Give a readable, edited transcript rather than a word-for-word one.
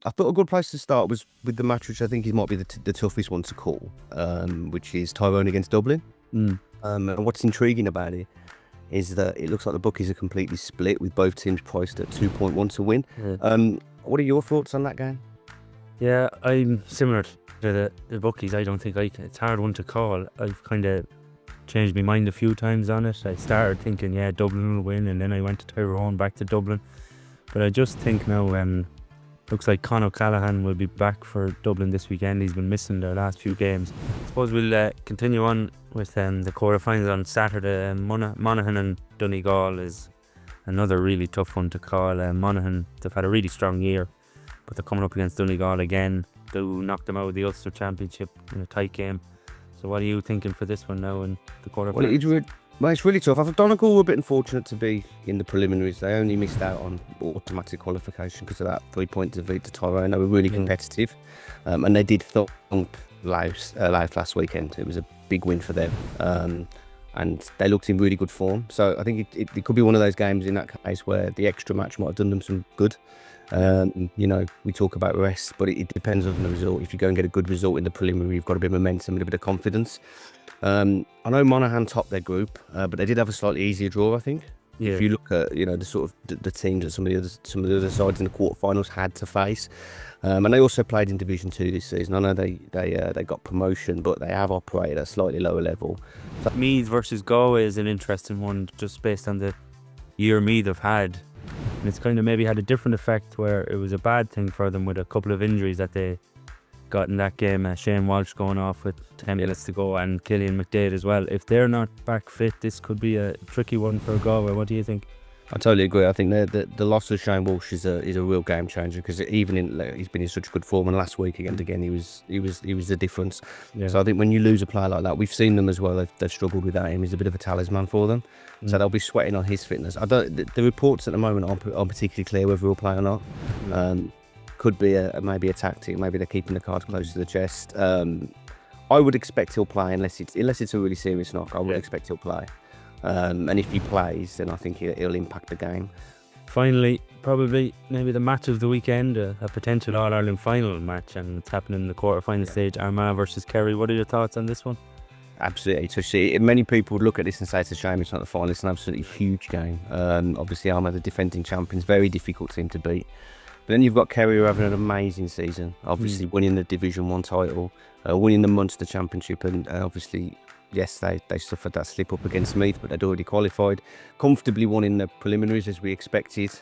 I thought a good place to start was with the match, which I think might be the toughest one to call, which is Tyrone against Dublin. Mm. And what's intriguing about it is that it looks like the bookies are completely split, with both teams priced at 2.1 to win. Yeah. What are your thoughts on that game? Yeah, I'm similar to the bookies. I don't think it's a hard one to call. I've kind of changed my mind a few times on it. I started thinking, yeah, Dublin will win, and then I went to Tyrone, back to Dublin. But I just think now, looks like Conor O'Callaghan will be back for Dublin this weekend. He's been missing their last few games. I suppose we'll continue on with the quarterfinals on Saturday. Monaghan and Donegal is another really tough one to call. Monaghan, they've had a really strong year, but they're coming up against Donegal again, who knocked them out of the Ulster Championship in a tight game. So what are you thinking for this one now in the quarterfinals? Well, it's really tough. I thought Donegal were a bit unfortunate to be in the preliminaries. They only missed out on automatic qualification because of that 3-point defeat to Tyrone. They were really competitive, and they did thump Louth last weekend. It was a big win for them, and they looked in really good form. So I think it could be one of those games in that case where the extra match might have done them some good. We talk about rest, but it depends on the result. If you go and get a good result in the preliminary, you've got a bit of momentum and a bit of confidence. I know Monaghan topped their group, but they did have a slightly easier draw, I think. Yeah. If you look at the sort of the teams that some of the other sides in the quarterfinals had to face, and they also played in Division 2 this season. I know they got promotion, but they have operated at a slightly lower level. So Meath versus Galway is an interesting one, just based on the year Meath have had. And it's kind of maybe had a different effect, where it was a bad thing for them with a couple of injuries that they got in that game. Shane Walsh going off with 10 minutes to go, and Killian McDade as well. If they're not back fit, this could be a tricky one for Galway. What do you think? I totally agree. I think the loss of Shane Walsh is a real game changer, because he's been in such good form, and last week again he was the difference. Yeah. So I think when you lose a player like that, we've seen them as well. They've struggled without him. He's a bit of a talisman for them. So they'll be sweating on his fitness. The reports at the moment aren't particularly clear whether he'll play or not. Could be maybe a tactic. Maybe they're keeping the cards close to the chest. I would expect he'll play unless it's a really serious knock. I would expect he'll play. And if he plays, then I think he'll impact the game. Finally, probably maybe the match of the weekend, a potential All-Ireland final match, and it's happening in the quarter-final stage, Armagh versus Kerry. What are your thoughts on this one? Absolutely. So many people would look at this and say it's a shame it's not the final. It's an absolutely huge game. Obviously, Armagh, the defending champions, very difficult team to beat. But then you've got Kerry, who are having an amazing season. Obviously, winning the Division 1 title, winning the Munster Championship, and obviously, yes, they suffered that slip up against Meath, but they'd already qualified. Comfortably won in the preliminaries, as we expected.